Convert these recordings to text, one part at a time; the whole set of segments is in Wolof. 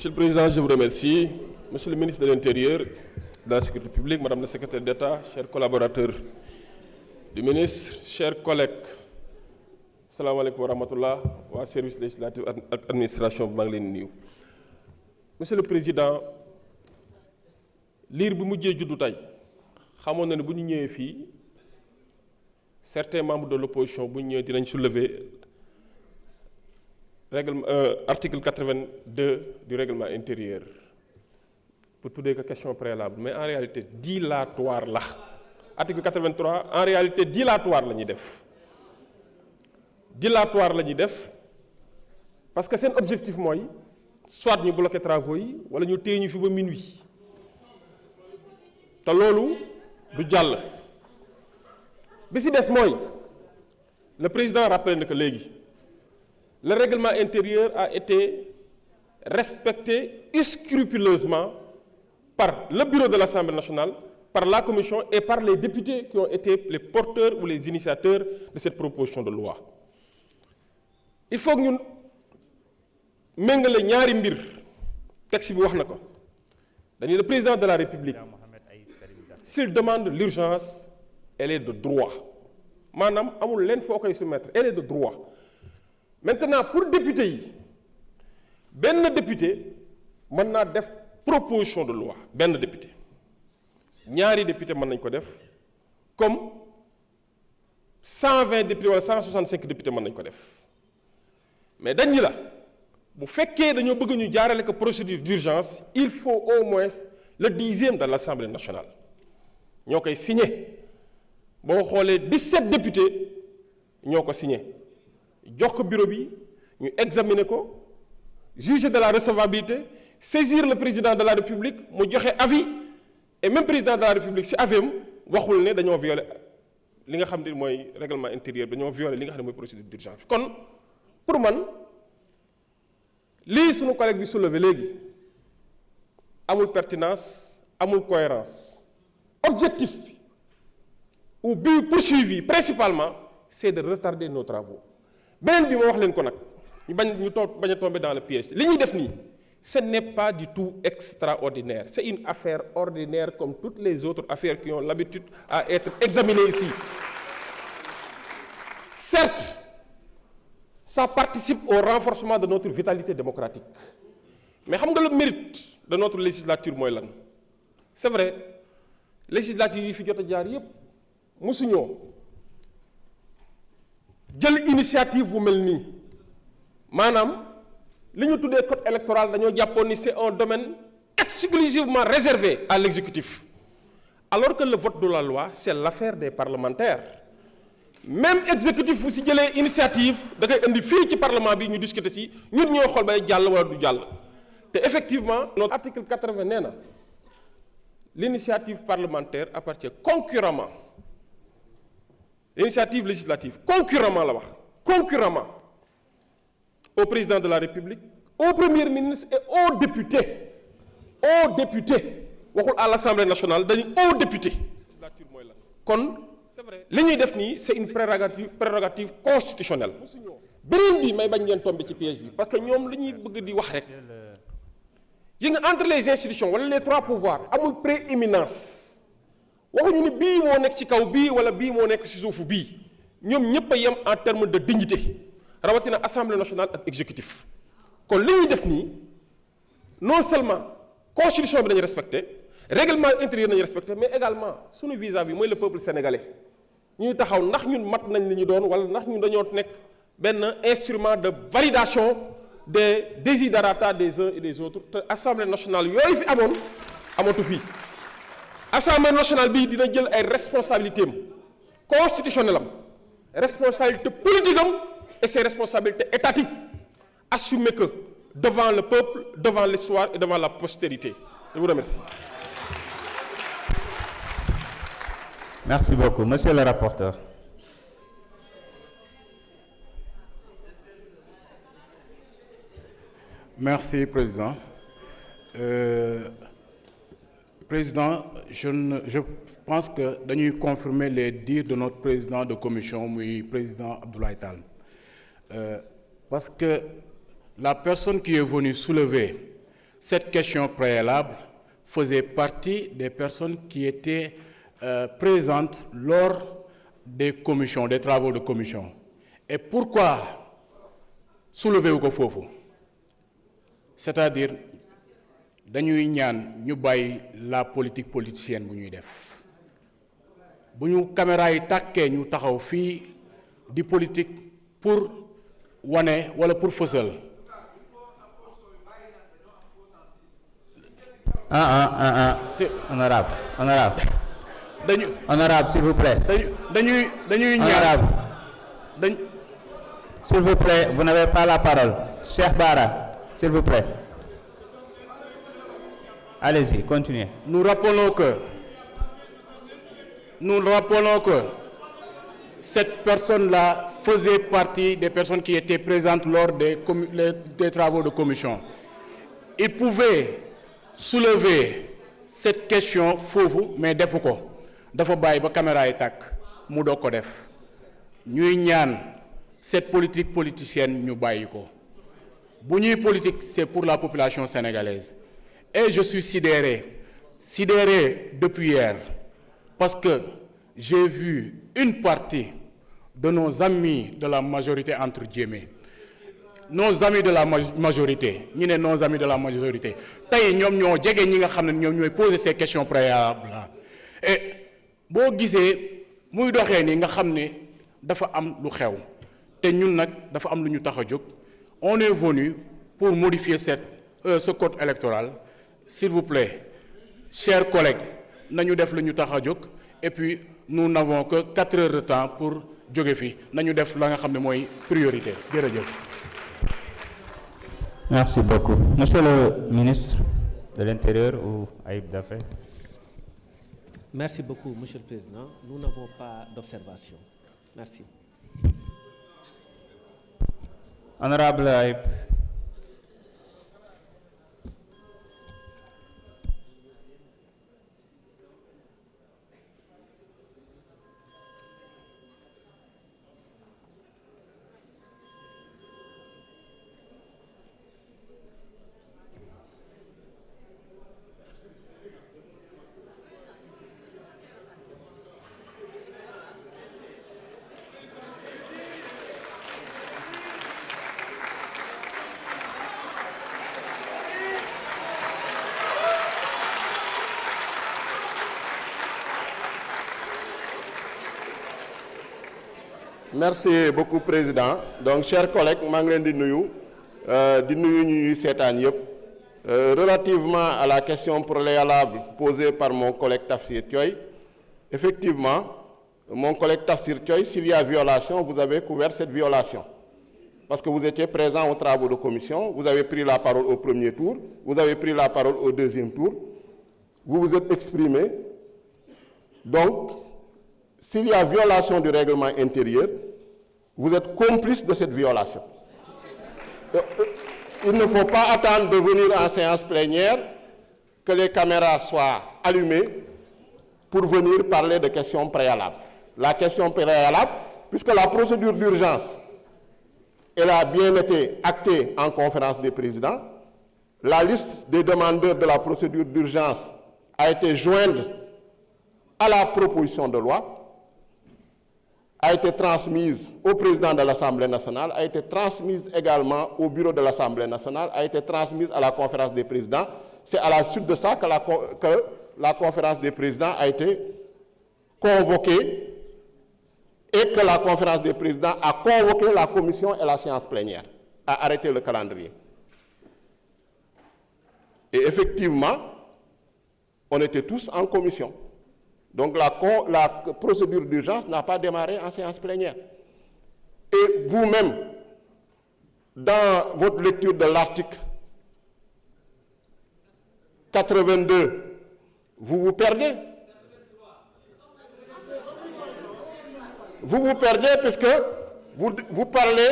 Monsieur le Président, je vous remercie. Monsieur le ministre de l'Intérieur, de la Sécurité publique, Madame la Secrétaire d'État, chers collaborateurs du ministre, chers collègues, salam aleykum wa rahmatullah, waa service législatif ak administration bi maa ngi leen di nuyu. Monsieur le Président, liir bi mujjee juddu tey xamoon na ne bu ñu ñëwee fii certains membres de l'opposition bu ñu ñëwee dinañ soulever règlement article 82 du règlement intérieur pour tuddee ko question préalable mais en réalité dilatoire la article 83 en réalité dilatoire la ñuy def parce que seen objectif mooy soit ñu bloquer travaux yi wala ñu téye ñu fi ba minuit te loolu du jàll bi si des mooy le président rappelé na que léegi le règlement intérieur a été respecté scrupuleusement par le bureau de l'Assemblée nationale, par la commission et par les députés qui ont été les porteurs ou les initiateurs de cette proposition de loi. Il faut que nous méngale ñaari mbir texte bi wax na ko dañuy le président de la République s'il demande l'urgence elle est de droit maanaam amul leen foo koy soumettre elle est de droit. Maintenant pour député yi benn député mën naa def proposition de loi benn député ñaari député mën nañ ko def comme 120 députés wala 165 députés mën nañ ko def mais dañ ni la bu fekkee dañoo bëgg ñu jaarale ko procédure d'urgence il faut au moins le 10e de l'Assemblée nationale ñoo koy signé boo xoolee 17 députés ñoo ko signé jox ko bureau bi ñu examiner ko juger de la recevabilité saisir le président de la République mu joxe avis et même président de la République ci avis am waxul ne dañoo violer li nga xam ne mooy règlement intérieur dañoo violer li nga xam ne mooy procédure d'urgence kon pour man lii suñu collègue bi soulevé léegi amul pertinence amul cohérence objectif bi ou but poursuivi principalement c'est de retarder nos travaux beneen bi ma wax leen ko nag ñu bañ a tomber dans le piège li ñuy def nii ce n'est pas du tout extraordinaire c'est une affaire ordinaire comme toutes les autres affaires qui ont l'habitude à être examinées ici certes ça participe au renforcement de notre vitalité démocratique mais xam nga le mérite de notre législature mooy lan c'est vrai législature yi fi jot a jaar yépp musuñoo jël initiative bu mel nii maanaam li ñu tuddee code électoral dañoo jàppoon ni c'est un domaine exclusivement réservé à l'exécutif alors que le vote de la loi c'est l'affaire des parlementaires même exécutif bu si jëlee initiative da koy indi fii ci parlement bi ñu discuter ci ñun ñoo xool bay jàll wala du jàll te effectivement notre article 80 nee na l'initiative parlementaire appartient concurremment l'initiative législative concurremment la wax concurremment au président de la République au premier ministre et aux députés waxul à l'Assemblée nationale dañu aux députés kon li ñuy def nii c'est une prérogative constitutionnelle beneen bi may bañ ngeen tomber ci piège bi parce que ñoom li ñuy bëgg di wax rek yi nga entre les institutions wala les trois pouvoirs amul prééminence waxuñu ni bii moo nekk ci kaw bii wala bii moo nekk ci suufu bii ñoom ñëpp a yem en termes de dignité rawatina assemblée nationale ak exécutif kon li ñuy def nii non seulement constitution bi dañu respecté règlement intérieur nañu respecté mais également suñu vis-à-vis mooy le peuple sénégalais ñuy taxaw ndax ñun mat nañ li ñu doon wala ndax ñun dañoo nekk benn instrument de validation des desiderata des uns et des autres te assemblée nationale yooyu fi amoon amatu fii assemblée nationale bii dina jël ay responsabilités am constitutionnelles am responsabilité politique am et ses responsabilités étatiques assumer que devant le peuple devant l'histoire et devant la postérité je vous remercie. Merci beaucoup monsieur le rapporteur. Merci président. Président, je pense que dañuy confirmer les dires de notre président de commission muy président Abdoulaye Tall parce que la personne qui est venue soulever cette question préalable faisait partie des personnes qui étaient présentes lors des commissions, des travaux de commission. Et pourquoi soulever ko fofu? C'est-à-dire dañuy ñaan ñu bàyyi la politique politicienne bu ñuy def bu ñu caméra yi tàkkee ñu taxaw fii di politique pour wane wala pour fësal. Honorable. Honorable, s'il vous plaît. dañuy ñaan. S'il vous plaît, vous n'avez pas la parole. Cheikh Bara, s'il vous plaît. Allez-y, continuez. Nous rappelons que cette personne-là faisait partie des personnes qui étaient présentes lors des travaux de commission. Il pouvait soulever cette question foofu, mais defu ko dafa bàyyi ba caméra yi tàkk mu doog ko def ñuy ñaan cette politique politicienne ñu bàyyi ko bu ñuy politique c'est pour la population sénégalaise. Et je suis sidéré depuis hier parce que j'ai vu une partie de nos amis de la majorité entre guillemets, nos amis de la majorité, nos amis de la majorité, tay ñom ñoo jege ñi nga xamné ñom ñoy poser ces questions préalables là. Et bo gisé muy doxé ni nga xamné dafa am lu xew té ñun nak dafa am lu ñu taxa jóg. On est venu pour modifier ce code électoral. S'il vous plaît, chers collègues, nañu def lu ñu taxa jóg et puis nous n'avons que 4 heures de temps pour jóge fi nañu def la nga xamné moy priorité. Jërëjëf. Merci beaucoup. Monsieur le ministre de l'Intérieur ou Ayib Daffé. Merci beaucoup, Monsieur le Président. Nous n'avons pas d'observation. Merci. Honorable Ayib. Merci beaucoup, Président. Donc, chers collègues, relativement à la question préalable posée par mon collègue Tafsir Thioye, effectivement, mon collègue Tafsir Thioye, s'il y a violation, vous avez couvert cette violation. Parce que vous étiez présent aux travaux de commission, vous avez pris la parole au premier tour, vous avez pris la parole au deuxième tour, vous vous êtes exprimé. Donc, s'il y a violation du règlement intérieur, vous êtes complice de cette violation. Il ne faut pas attendre de venir en séance plénière que les caméras soient allumées pour venir parler de questions préalables. La question préalable, puisque la procédure d'urgence, elle a bien été actée en conférence des présidents, la liste des demandeurs de la procédure d'urgence a été jointe à la proposition de loi, a été transmise au président de l'Assemblée nationale, a été transmise également au bureau de l'Assemblée nationale, a été transmise à la conférence des présidents. C'est à la suite de ça que la conférence des présidents a été convoquée et que la conférence des présidents a convoqué la commission et la séance plénière, a arrêté le calendrier. Et effectivement, on était tous en commission. Donc la procédure d'urgence n'a pas démarré en séance plénière. Et vous-même, dans votre lecture de l'article 82, vous vous perdez. Vous vous perdez puisque vous parlez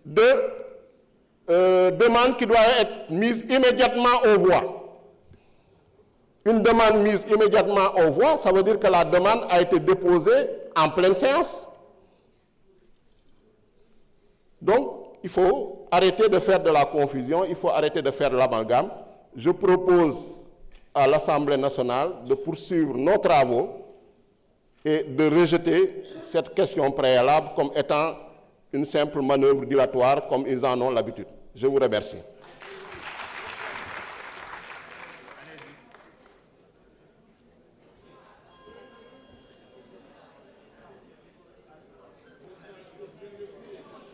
de demande qui doit être mise immédiatement aux voix. Une demande mise immédiatement aux voix, ça veut dire que la demande a été déposée en pleine séance. Donc, il faut arrêter de faire de la confusion, il faut arrêter de faire de l'amalgame. Je propose à l'Assemblée nationale de poursuivre nos travaux et de rejeter cette question préalable comme étant une simple manœuvre dilatoire comme ils en ont l'habitude. Je vous remercie.